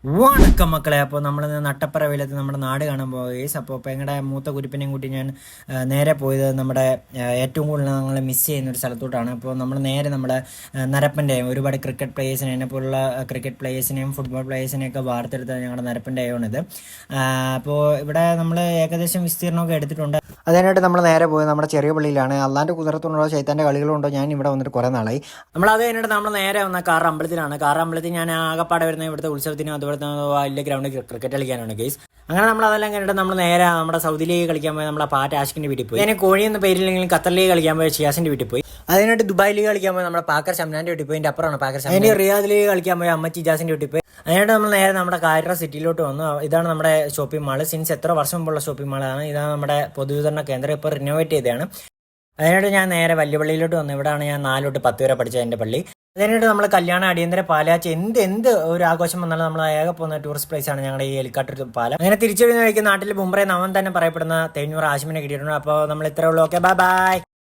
വണക്കം മക്കളെ. അപ്പോൾ നമ്മൾ നട്ടപ്പറ വെയിലത്ത് നമ്മുടെ നാട് കാണാൻ പോവുകയും അപ്പോൾ പെങ്ങളുടെ മൂത്ത കുരിപ്പിനെയും കൂട്ടി ഞാൻ നേരെ പോയത് നമ്മുടെ ഏറ്റവും കൂടുതൽ ഞങ്ങൾ മിസ് ചെയ്യുന്ന ഒരു സ്ഥലത്തോട്ടാണ്. അപ്പോൾ നമ്മൾ നേരെ നമ്മുടെ നരപ്പൻ്റെയും ഒരുപാട് ക്രിക്കറ്റ് പ്ലേയേഴ്സിനെ എന്നെപ്പോലുള്ള ക്രിക്കറ്റ് പ്ലേയേഴ്സിനെയും ഫുട്ബോൾ പ്ലേയേഴ്സിനെയൊക്കെ വാർത്തെടുത്ത ഞങ്ങളുടെ നരപ്പൻ്റെ ആയോണിത്. അപ്പോൾ ഇവിടെ നമ്മൾ ഏകദേശം വിസ്തീർണമൊക്കെ എടുത്തിട്ടുണ്ട്. അതിനായിട്ട് നമ്മൾ നേരെ പോയത് നമ്മുടെ ചെറിയ പള്ളിയിലാണ്. അള്ളാൻ്റെ കുതിരത്തുണ്ടോ ചൈത്താൻ്റെ കളികളുണ്ടോ, ഞാൻ ഇവിടെ വന്നിട്ട് കുറേ നാളായി. നമ്മൾ അത് കഴിഞ്ഞിട്ട് നമ്മൾ നേരെ വന്ന കാറമ്പലത്തിലാണ്. കാറമ്പലത്തിൽ ഞാൻ ആകപ്പാടെ വരുന്ന ഇവിടുത്തെ ഉത്സവത്തിനും അതുപോലെ വലിയ ഗ്രൗണ്ടിൽ ക്രിക്കറ്റ് കളിക്കാനാണ് ഗെയ്സ്. അങ്ങനെ നമ്മൾ അതെല്ലാം കഴിഞ്ഞിട്ട് നമ്മൾ നേരെ നമ്മുടെ സൗദി ലീഗ് കളിക്കാൻ പോയി നമ്മളെ പാറ്റ് ആഷിക്കിൻ്റെ വീട്ടിൽ പോയി. ഞാൻ കോഴി എന്ന പേരില്ലെങ്കിലും ഖത്തർ ലീഗ് കളിക്കാൻ പോയി ഷിയാസിൻ്റെ വീട്ടിൽ പോയി. അതിനായിട്ട് ദുബായ് ലീഗ് കളിക്കാൻ പോയി നമ്മുടെ പാക്കർ ഷംനാൻ്റെ വീട്ടിൽ പോയി. എൻ്റെ അപ്പുറമാണ് പാക്കർ ഷംനാൻ. അതിന് റിയാദ് ലീഗ് കളിക്കാൻ പോയി അമ്മച്ചി ജാസിൻ്റെ വീട്ടിൽ പോയി. അതിനായിട്ട് നമ്മൾ നേരെ നമ്മുടെ കായറ സിറ്റിയിലോട്ട് വന്നു. ഇതാണ് നമ്മുടെ ഷോപ്പിംഗ് മാൾ. സിൻസ് എത്ര വർഷം മുമ്പുള്ള ഷോപ്പിംഗ് മാളാണ്. ഇതാണ് നമ്മുടെ പൊതുവിതരണ കേന്ദ്രം. ഇപ്പോൾ റിനോവേറ്റ് ചെയ്തതാണ്. അതിനായിട്ട് ഞാൻ നേരെ വലിയ പള്ളിയിലോട്ട് വന്നു. ഇവിടെയാണ് ഞാൻ 4 തൊട്ട് 10 വരെ പഠിച്ചത് എൻ്റെ പള്ളി. അതിനായിട്ട് നമ്മൾ കല്യാണം, അടിയന്തര പാലാച്ച് എന്ത് ഒരു ആഘോഷം വന്നാലും നമ്മൾ ഏക പോകുന്ന ടൂറിസ്റ്റ് പ്ലേസ് ആണ് ഞങ്ങളുടെ ഈ എലിക്കാട്ടൂർ പാലം. അങ്ങനെ തിരിച്ചു വരുന്ന വഴിക്ക് നാട്ടിൽ മുംബ്രയിൽ നവൻ തന്നെ പറയപ്പെടുന്ന തേഞ്ഞൂർ ആശിമിനെ കിട്ടിയിട്ടുണ്ട്. അപ്പോൾ നമ്മൾ ഇത്രേ ഉള്ളൂ. Okay, bye bye.